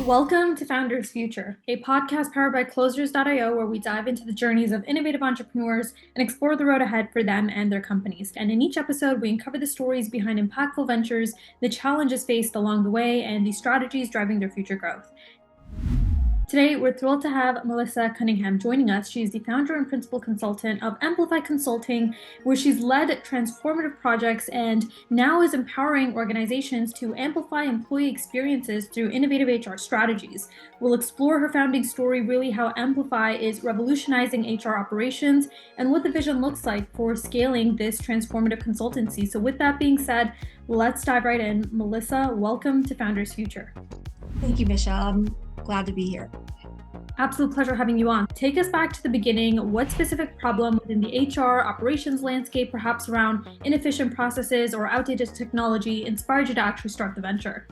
Welcome to Founders Future, a podcast powered by Closers.io, where we dive into the journeys of innovative entrepreneurs and explore the road ahead for them and their companies. And in each episode, we uncover the stories behind impactful ventures, the challenges faced along the way, and the strategies driving their future growth. Today, we're thrilled to have Melissa Cunningham joining us. She's the founder and principal consultant of Emplify Consulting, where she's led transformative projects and now is empowering organizations to amplify employee experiences through innovative HR strategies. We'll explore her founding story, really how Emplify is revolutionizing HR operations and what the vision looks like for scaling this transformative consultancy. So with that being said, let's dive right in. Melissa, welcome to Founders Future. Thank you, Michelle. I'm glad to be here. Absolute pleasure having you on. Take us back to the beginning. What specific problem within the HR operations landscape, perhaps around inefficient processes or outdated technology, inspired you to actually start the venture?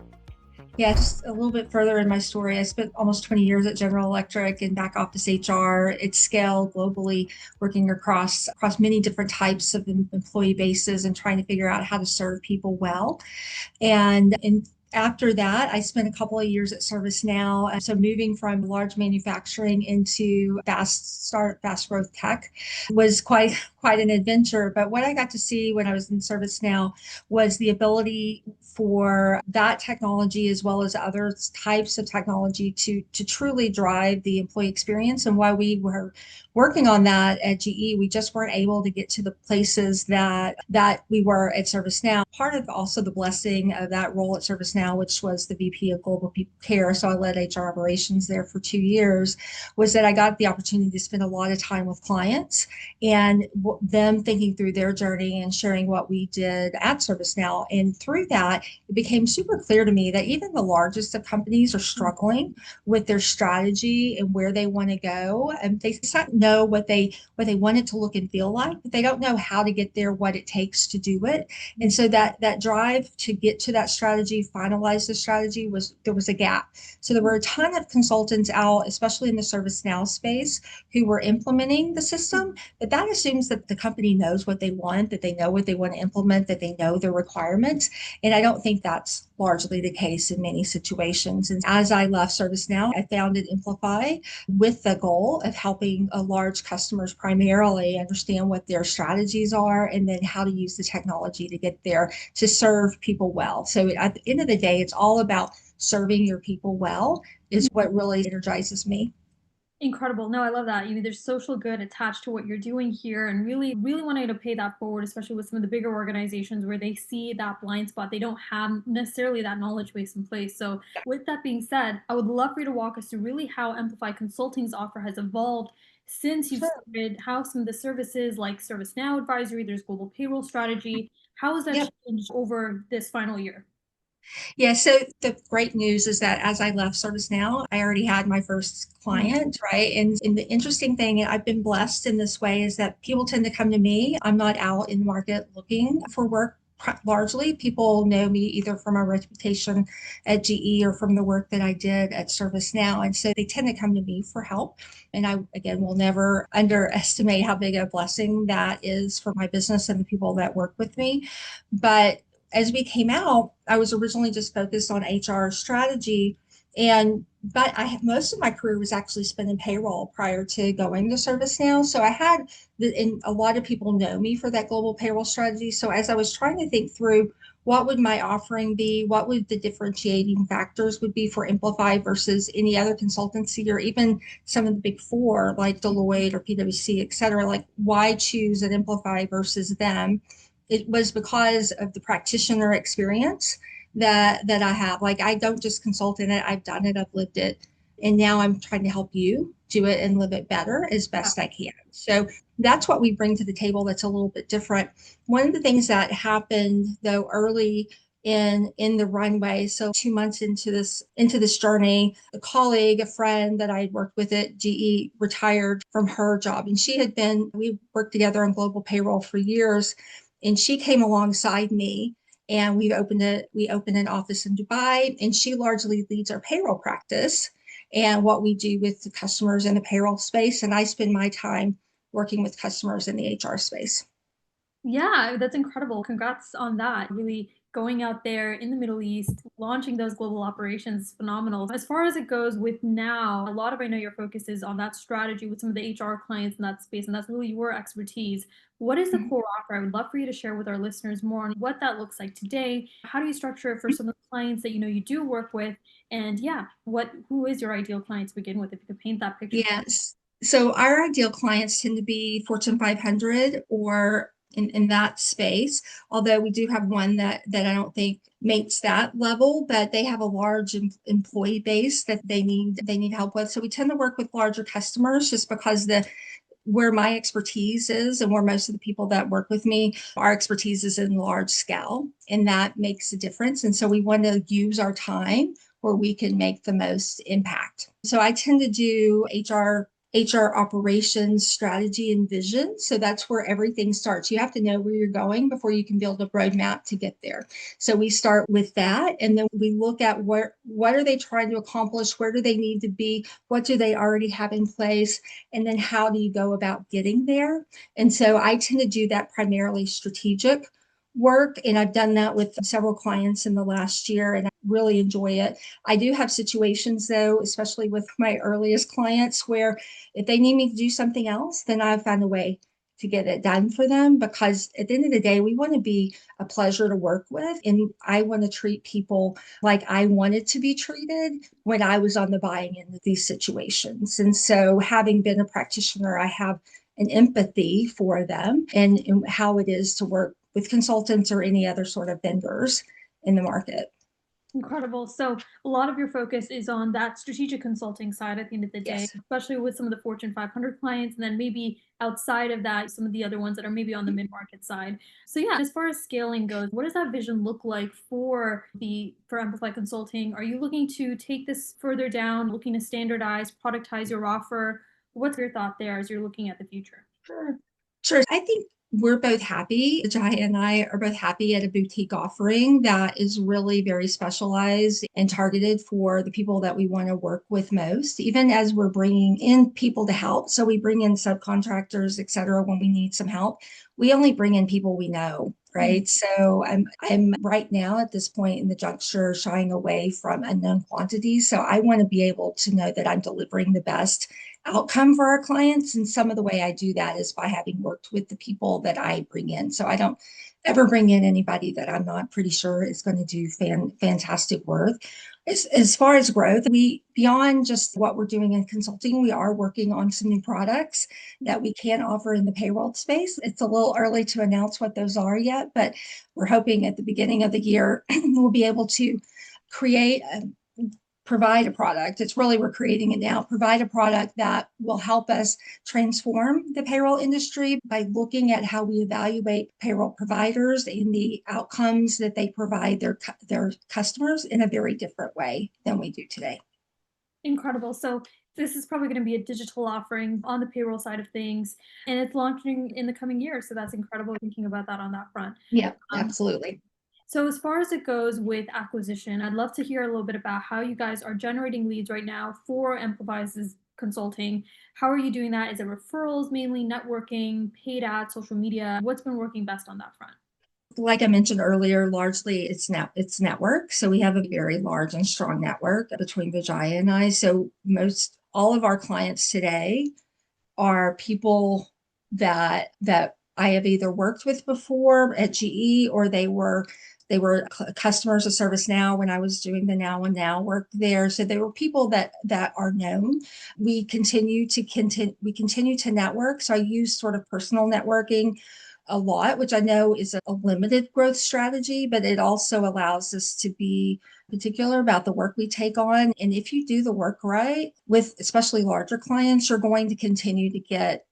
Yeah, just a little bit further in my story. I spent almost 20 years at General Electric in back office HR. It's scaled globally, working across many different types of employee bases and trying to figure out how to serve people well. And after that, I spent a couple of years at ServiceNow. And so moving from large manufacturing into fast growth tech was quite an adventure. But what I got to see when I was in ServiceNow was the ability for that technology, as well as other types of technology, to truly drive the employee experience. And while we were working on that at GE, we just weren't able to get to the places that we were at ServiceNow. Part of also the blessing of that role at ServiceNow, which was the VP of Global People Care, so I led HR operations there for 2 years, was that I got the opportunity to spend a lot of time with clients and them thinking through their journey and sharing what we did at ServiceNow. And through that, it became super clear to me that even the largest of companies are struggling with their strategy and where they want to go. And they know what they want it to look and feel like, but they don't know how to get there, what it takes to do it. And so that drive to get to that strategy, finalize the strategy, there was a gap. So there were a ton of consultants out, especially in the ServiceNow space, who were implementing the system, but that assumes that the company knows what they want, that they know what they want to implement, that they know their requirements. And I don't think that's largely the case in many situations. And as I left ServiceNow, I founded Emplify with the goal of helping large customers primarily understand what their strategies are and then how to use the technology to get there to serve people well. So at the end of the day, it's all about serving your people well is what really energizes me. Incredible. No, I love that. There's social good attached to what you're doing here, and really, really wanting to pay that forward, especially with some of the bigger organizations where they see that blind spot. They don't have necessarily that knowledge base in place. So with that being said, I would love for you to walk us through really how Amplify Consulting's offer has evolved since you've started, how some of the services like ServiceNow advisory, there's global payroll strategy, how has that changed over this final year? Yeah, so the great news is that as I left ServiceNow, I already had my first client, right? And the interesting thing, I've been blessed in this way, is that people tend to come to me. I'm not out in the market looking for work. Largely, people know me either from my reputation at GE or from the work that I did at ServiceNow. And so they tend to come to me for help. And I, again, will never underestimate how big a blessing that is for my business and the people that work with me. But as we came out, I was originally just focused on HR strategy, but most of my career was actually spent in payroll prior to going to ServiceNow. So I had, and a lot of people know me for that global payroll strategy. So as I was trying to think through what would my offering be, what would the differentiating factors would be for Amplify versus any other consultancy or even some of the big four like Deloitte or PwC, et cetera, like why choose an Amplify versus them? It was because of the practitioner experience that I have. Like I don't just consult in it, I've done it, I've lived it. And now I'm trying to help you do it and live it better as best I can. So that's what we bring to the table that's a little bit different. One of the things that happened though early in the runway, so 2 months into this journey, a colleague, a friend that I had worked with at GE retired from her job. And we worked together on global payroll for years. And she came alongside me and we opened an office in Dubai, and she largely leads our payroll practice and what we do with the customers in the payroll space. And I spend my time working with customers in the HR space. Yeah, that's incredible. Congrats on that. Really going out there in the Middle East, launching those global operations is phenomenal. As far as it goes with now, a lot of I know your focus is on that strategy with some of the HR clients in that space, and that's really your expertise. What is the Mhm. core offer? I would love for you to share with our listeners more on what that looks like today. How do you structure it for some of the clients that you do work with? And yeah, who is your ideal client to begin with? If you could paint that picture for Yes. So our ideal clients tend to be Fortune 500 or in that space, although we do have one that I don't think makes that level, but they have a large employee base that they need help with. So we tend to work with larger customers just because the where my expertise is and where most of the people that work with me, our expertise is in large scale, and that makes a difference. And so we want to use our time where we can make the most impact. So I tend to do HR operations, strategy, and vision. So that's where everything starts. You have to know where you're going before you can build a roadmap to get there. So we start with that, and then we look at what are they trying to accomplish? Where do they need to be? What do they already have in place? And then how do you go about getting there? And so I tend to do that primarily strategic work. And I've done that with several clients in the last year, and I really enjoy it. I do have situations, though, especially with my earliest clients, where if they need me to do something else, then I've found a way to get it done for them, because at the end of the day, we want to be a pleasure to work with. And I want to treat people like I wanted to be treated when I was on the buying end of these situations. And so, having been a practitioner, I have an empathy for them and how it is to work with consultants or any other sort of vendors in the market. incredible. So a lot of your focus is on that strategic consulting side at the end of the day, Yes. especially with some of the Fortune 500 clients, and then maybe outside of that, some of the other ones that are maybe on the mid-market side. So yeah, as far as scaling goes, what does that vision look like for Amplify Consulting? Are you looking to take this further down, looking to standardize, productize your offer? What's your thought there as you're looking at the future? Sure. Sure. I think we're both happy. Jai and I are both happy at a boutique offering that is really very specialized and targeted for the people that we want to work with most, even as we're bringing in people to help. So we bring in subcontractors, et cetera, when we need some help. We only bring in people we know. Right. So I'm right now at this point in the juncture shying away from unknown quantities. So I want to be able to know that I'm delivering the best outcome for our clients. And some of the way I do that is by having worked with the people that I bring in. So I don't ever bring in anybody that I'm not pretty sure is going to do fantastic work. As far as growth, we beyond just what we're doing in consulting, we are working on some new products that we can offer in the payroll space. It's a little early to announce what those are yet, but we're hoping at the beginning of the year we'll be able to create provide a product. It's really, we're creating it now, provide a product that will help us transform the payroll industry by looking at how we evaluate payroll providers and the outcomes that they provide their customers in a very different way than we do today. Incredible. So this is probably going to be a digital offering on the payroll side of things, and it's launching in the coming year. So that's incredible thinking about that on that front. Yeah, Um, absolutely. so as far as it goes with acquisition, I'd love to hear a little bit about how you guys are generating leads right now for Amplify's consulting. How are you doing that? Is it referrals, mainly networking, paid ads, social media? What's been working best on that front? Like I mentioned earlier, largely it's network. So we have a very large and strong network between Vijaya and I. So most all of our clients today are people that I have either worked with before at GE, or they were customers of ServiceNow when I was doing the Now and Now work there. So they were people that are known. We continue to network. So I use sort of personal networking a lot, which I know is a limited growth strategy, but it also allows us to be particular about the work we take on. And if you do the work right with especially larger clients, you're going to continue to get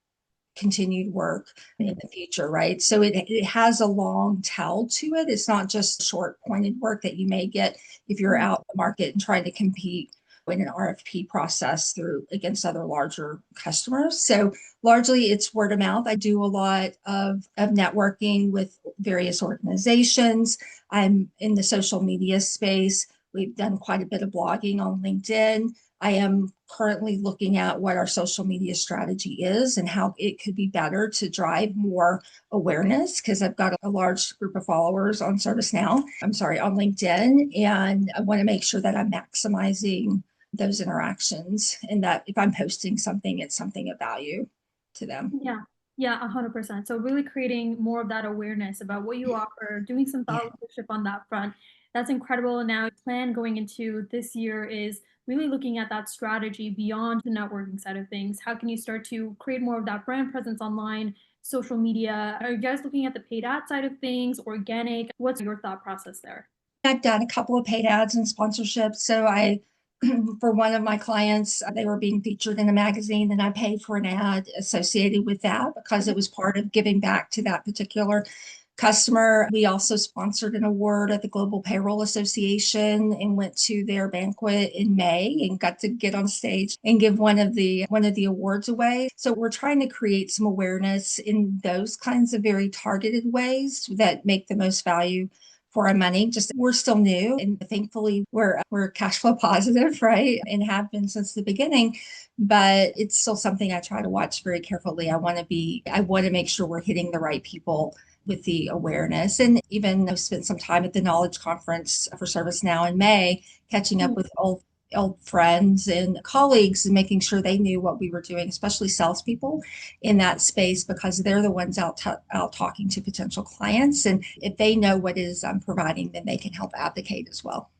continued work in the future, right? So it has a long tail to it. It's not just short pointed work that you may get if you're out in the market and trying to compete in an RFP process through against other larger customers. So largely it's word of mouth. I do a lot of networking with various organizations. I'm in the social media space. We've done quite a bit of blogging on LinkedIn. I am currently looking at what our social media strategy is and how it could be better to drive more awareness, because I've got a large group of followers on ServiceNow. I'm sorry, on LinkedIn. And I want to make sure that I'm maximizing those interactions and that if I'm posting something, it's something of value to them. Yeah. Yeah, 100%. So really creating more of that awareness about what you offer, doing some Yeah. thought leadership on that front. That's incredible. And now plan going into this year is really looking at that strategy beyond the networking side of things. How can you start to create more of that brand presence online, social media? Are you guys looking at the paid ad side of things, organic? What's your thought process there? I've done a couple of paid ads and sponsorships. So for one of my clients, they were being featured in a magazine, and I paid for an ad associated with that because it was part of giving back to that particular customer. We also sponsored an award at the Global Payroll Association and went to their banquet in May and got to get on stage and give one of the awards away. So we're trying to create some awareness in those kinds of very targeted ways that make the most value for our money. Just we're still new, and thankfully we're cash flow positive, right? And have been since the beginning. But it's still something I try to watch very carefully. I want to make sure we're hitting the right people with the awareness. And even I spent some time at the Knowledge Conference for ServiceNow in May, catching up with old friends and colleagues and making sure they knew what we were doing, especially salespeople in that space, because they're the ones out talking to potential clients. And if they know what is I'm providing, then they can help advocate as well.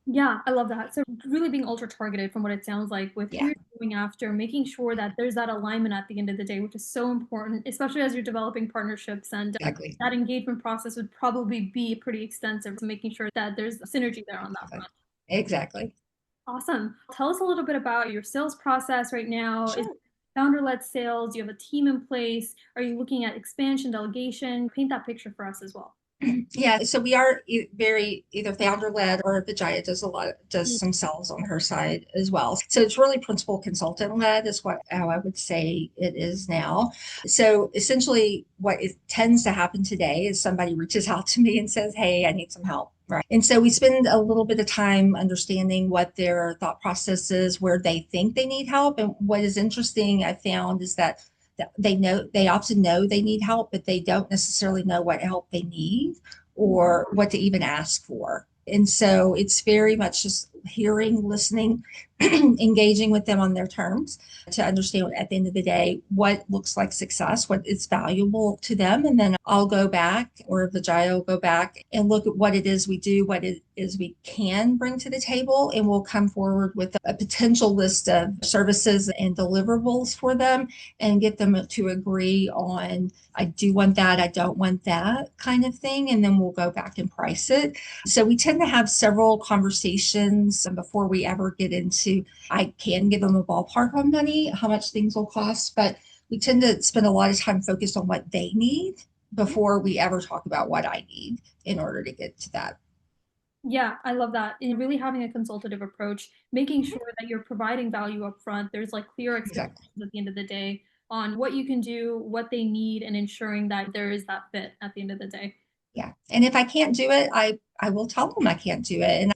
Yeah, I love that. So really being ultra targeted from what it sounds like with who Yeah, you're going after, making sure that there's that alignment at the end of the day, which is so important, especially as you're developing partnerships. And exactly. that engagement process would probably be pretty extensive. So making sure that there's synergy there on that Exactly. front. Exactly. Awesome. Tell us a little bit about your sales process right now. Is Sure. it founder-led sales? Do you have a team in place? Are you looking at expansion, delegation? Paint that picture for us as well. Yeah, so we are very either founder led, or Vijaya does some sales on her side as well. So it's really principal consultant led is what how I would say it is now. So essentially what it tends to happen today is somebody reaches out to me and says, "Hey, I need some help." Right. And so we spend a little bit of time understanding what their thought process is, where they think they need help. And what is interesting I found is that they often know they need help, but they don't necessarily know what help they need or what to even ask for. And so it's very much just hearing, listening, engaging with them on their terms to understand at the end of the day what looks like success, what is valuable to them. And then I'll go back, or Vijaya will go back and look at what it is we do, what it is we can bring to the table, and we'll come forward with a potential list of services and deliverables for them and get them to agree on, I do want that, I don't want that kind of thing. And then we'll go back and price it. So we tend to have several conversations before we ever get into, I can give them a ballpark on money, how much things will cost, but we tend to spend a lot of time focused on what they need before we ever talk about what I need in order to get to that. Yeah, I love that. And really having a consultative approach, making sure that you're providing value up front. There's like clear Exactly. expectations at the end of the day on what you can do, what they need, and ensuring that there is that fit at the end of the day. Yeah. And if I can't do it, I will tell them I can't do it. And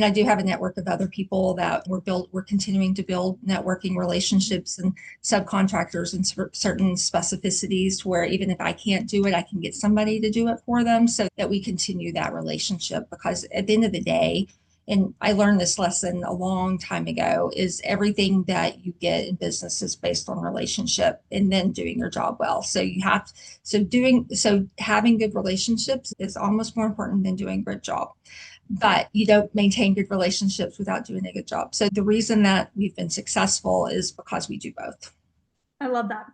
I do have a network of other people that we're continuing to build networking relationships and subcontractors and certain specificities to where even if I can't do it, I can get somebody to do it for them so that we continue that relationship. Because at the end of the day, and I learned this lesson a long time ago, is everything that you get in business is based on relationship and then doing your job well. So having good relationships is almost more important than doing a good job. But you don't maintain good relationships without doing a good job. So the reason that we've been successful is because we do both. I love that.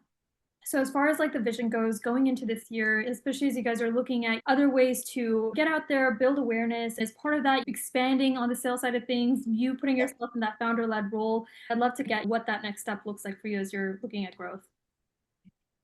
So as far as like the vision goes going into this year, especially as you guys are looking at other ways to get out there, build awareness, as part of that, expanding on the sales side of things, you putting Yeah. yourself in that founder-led role. I'd love to get what that next step looks like for you as you're looking at growth.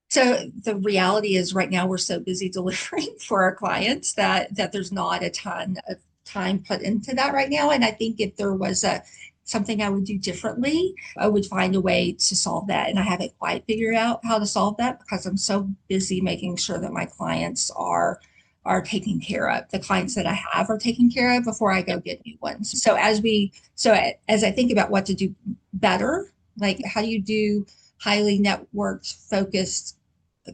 So the reality is right now we're so busy delivering for our clients that there's not a ton of time put into that right now. And I think if there was a something I would do differently, I would find a way to solve that. And I haven't quite figured out how to solve that because I'm so busy making sure that my clients are are taken care of. The clients that I have are taken care of before I go get new ones. So as I think about what to do better, like how do you do highly networked focused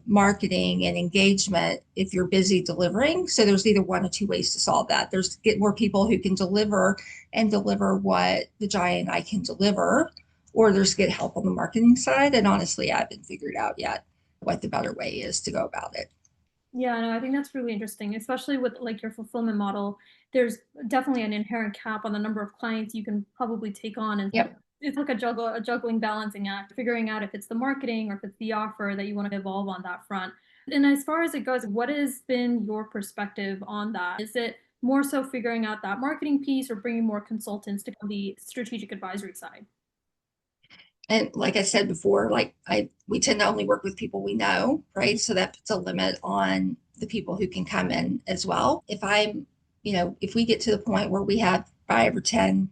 marketing and engagement if you're busy delivering? So there's either one or two ways to solve that. There's get more people who can deliver and deliver what the giant I can deliver, or there's get help on the marketing side. And honestly, I haven't figured out yet what the better way is to go about it. Yeah, no, I think that's really interesting, especially with like your fulfillment model. There's definitely an inherent cap on the number of clients you can probably take on, and Yep. it's like a juggling balancing act, figuring out if it's the marketing or if it's the offer that you want to evolve on that front. And as far as it goes, what has been your perspective on that? Is it more so figuring out that marketing piece or bringing more consultants to the strategic advisory side? And like I said before, we tend to only work with people we know, right? So that puts a limit on the people who can come in as well. If we get to the point where we have 5 or 10,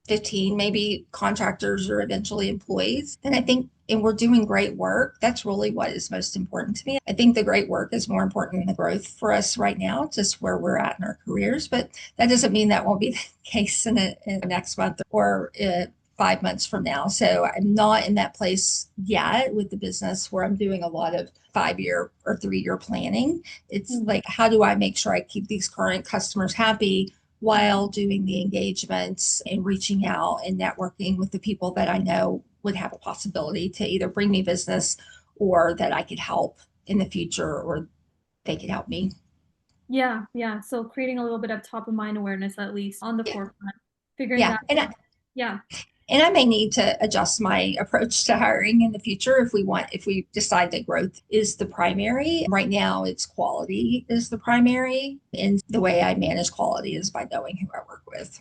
15, maybe contractors or eventually employees, then I think, and we're doing great work, that's really what is most important to me. I think the great work is more important than the growth for us right now, just where we're at in our careers. But that doesn't mean that won't be the case in the next month or 5 months from now. So I'm not in that place yet with the business where I'm doing a lot of 5 year or 3 year planning. It's like, how do I make sure I keep these current customers happy while doing the engagements and reaching out and networking with the people that I know would have a possibility to either bring me business or that I could help in the future or they could help me. Yeah, yeah. So creating a little bit of top of mind awareness, at least on the Yeah. forefront, figuring Yeah. that. Yeah. And I may need to adjust my approach to hiring in the future if we decide that growth is the primary. Right now, it's quality is the primary. And the way I manage quality is by knowing who I work with.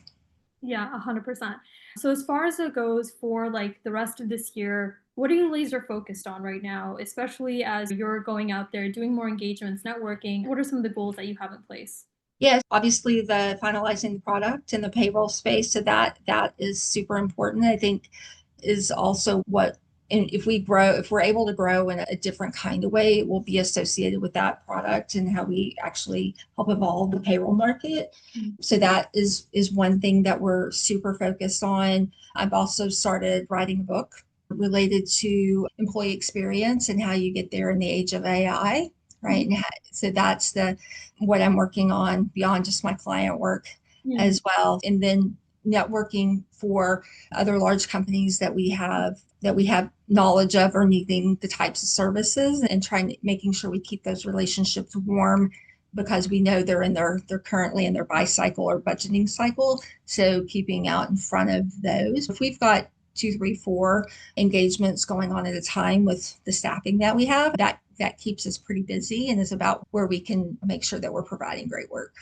Yeah, 100%. So as far as it goes for like the rest of this year, what are you laser focused on right now, especially as you're going out there doing more engagements, networking? What are some of the goals that you have in place? Yes, obviously the finalizing the product in the payroll space. So that is super important. I think is also what, and if we're able to grow in a different kind of way, it will be associated with that product and how we actually help evolve the payroll market. So that is one thing that we're super focused on. I've also started writing a book related to employee experience and how you get there in the age of AI, right? And so that's the what I'm working on beyond just my client work as well. And then networking for other large companies that we have knowledge of or needing the types of services and making sure we keep those relationships warm because we know they're currently in their buy cycle or budgeting cycle. So keeping out in front of those. If we've got 2, 3, 4 engagements going on at a time with the staffing that we have, that keeps us pretty busy and is about where we can make sure that we're providing great work.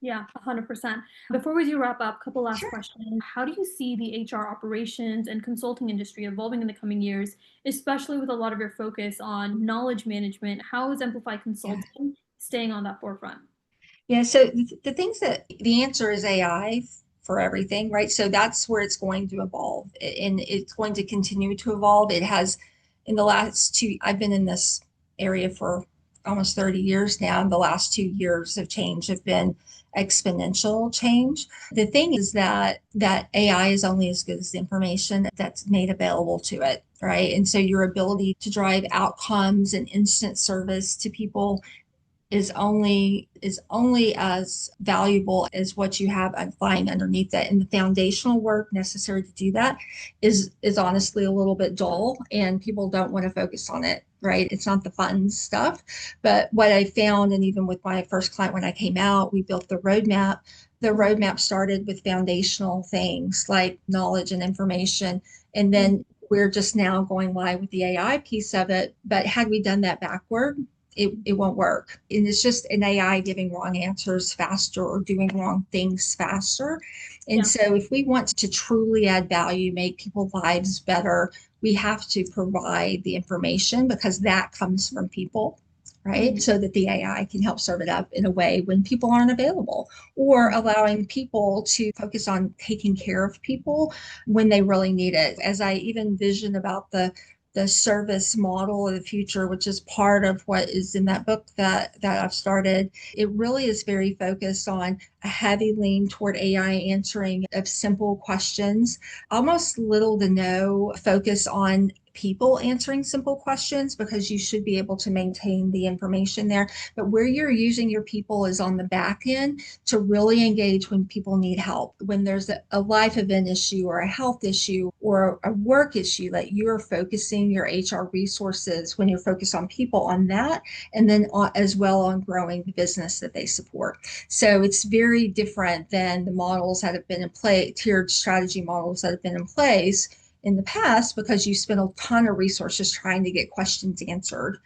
Yeah, 100%. Before we do wrap up, a couple last Sure. questions. How do you see the HR operations and consulting industry evolving in the coming years, especially with a lot of your focus on knowledge management? How is Amplify Yeah. Consulting staying on that forefront? Yeah. So the answer is AI for everything, right? So that's where it's going to evolve and it's going to continue to evolve. It has in the last I've been in this area for almost 30 years now. And the last 2 years of change have been exponential change. The thing is that AI is only as good as the information that's made available to it, right? And so your ability to drive outcomes and instant service to people is only as valuable as what you have lying underneath it. And the foundational work necessary to do that is honestly a little bit dull and people don't want to focus on it, right? It's not the fun stuff. But what I found, and even with my first client when I came out, we built the roadmap. The roadmap started with foundational things like knowledge and information. And then we're just now going live with the AI piece of it. But had we done that backward, it won't work. And it's just an AI giving wrong answers faster or doing wrong things faster. And Yeah. so if we want to truly add value, make people's lives better, we have to provide the information because that comes from people, right? So that the AI can help serve it up in a way when people aren't available or allowing people to focus on taking care of people when they really need it. As I even vision about the the service model of the future, which is part of what is in that book that I've started. It really is very focused on a heavy lean toward AI answering of simple questions, almost little to no focus on people answering simple questions because you should be able to maintain the information there. But where you're using your people is on the back end to really engage when people need help. When there's a life event issue or a health issue or a work issue, that you're focusing your HR resources when you're focused on people on that, and then as well on growing the business that they support. So it's very different than the models that have been in play, tiered strategy models that have been in place in the past, because you spend a ton of resources trying to get questions answered.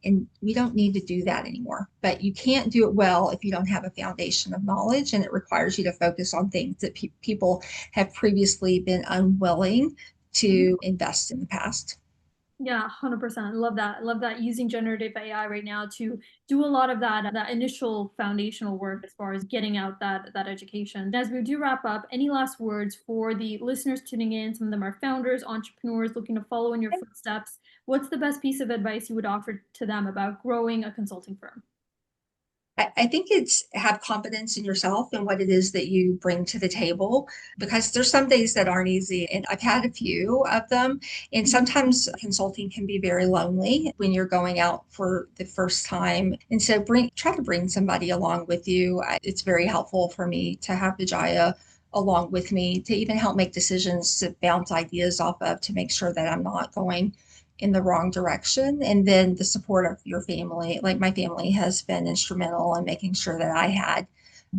And we don't need to do that anymore. But you can't do it well if you don't have a foundation of knowledge, and it requires you to focus on things that people have previously been unwilling to invest in the past. Yeah, 100%. Love that. Love that using generative AI right now to do a lot of that initial foundational work as far as getting out that education. As we do wrap up, any last words for the listeners tuning in? Some of them are founders, entrepreneurs looking to follow in your footsteps. What's the best piece of advice you would offer to them about growing a consulting firm? I think it's have confidence in yourself and what it is that you bring to the table, because there's some days that aren't easy. And I've had a few of them. And sometimes consulting can be very lonely when you're going out for the first time. And so try to bring somebody along with you. It's very helpful for me to have Vijaya along with me to even help make decisions, to bounce ideas off of, to make sure that I'm not going in the wrong direction. And then the support of your family, like my family has been instrumental in making sure that I had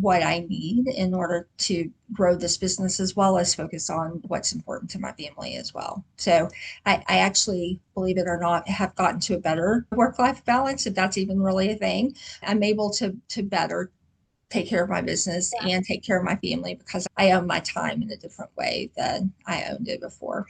what I need in order to grow this business, as well as focus on what's important to my family as well. So I actually, believe it or not, have gotten to a better work-life balance, if that's even really a thing. I'm able to better take care of my business and take care of my family, because I own my time in a different way than I owned it before.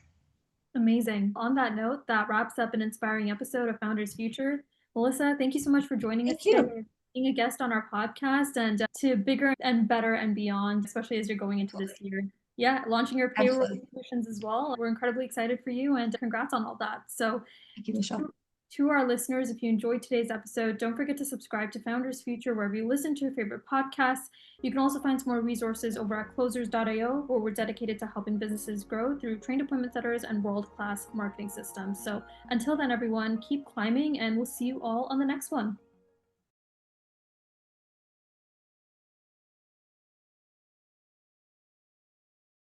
Amazing. On that note, that wraps up an inspiring episode of Founders Future. Melissa, thank you so much for joining us Thank today, you. being a guest on our podcast, and to bigger and better and beyond, especially as you're going into this year. Yeah, launching your payroll Absolutely. solutions as well. We're incredibly excited for you, and congrats on all that. So, Thank you, Michelle. to our listeners, if you enjoyed today's episode, don't forget to subscribe to Founders Future wherever you listen to your favorite podcasts. You can also find some more resources over at closers.io, where we're dedicated to helping businesses grow through trained appointment setters and world-class marketing systems. So until then, everyone, keep climbing, and we'll see you all on the next one.